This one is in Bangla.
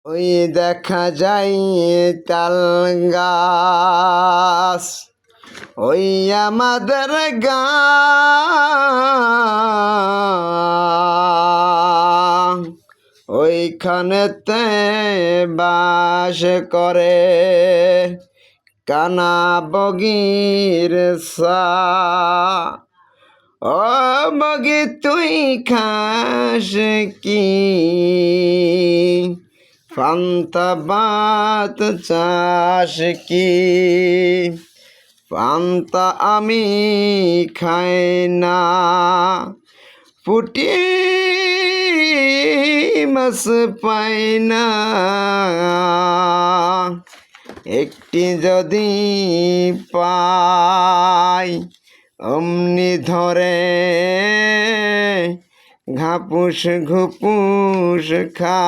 ওই দেখা যায় তাল গাছ, ওই আমাদের গাঁ, ওইখানেতে বাস করে কানা বগির সা। ও বগি তুই খাস কি পান্তা ভাত চাস কি? পান্তা আমি খাই না, পুটি মাছ পাই না, একটি যদি পাই অমনি ধরে ঘাপুস ঘুপুস খা।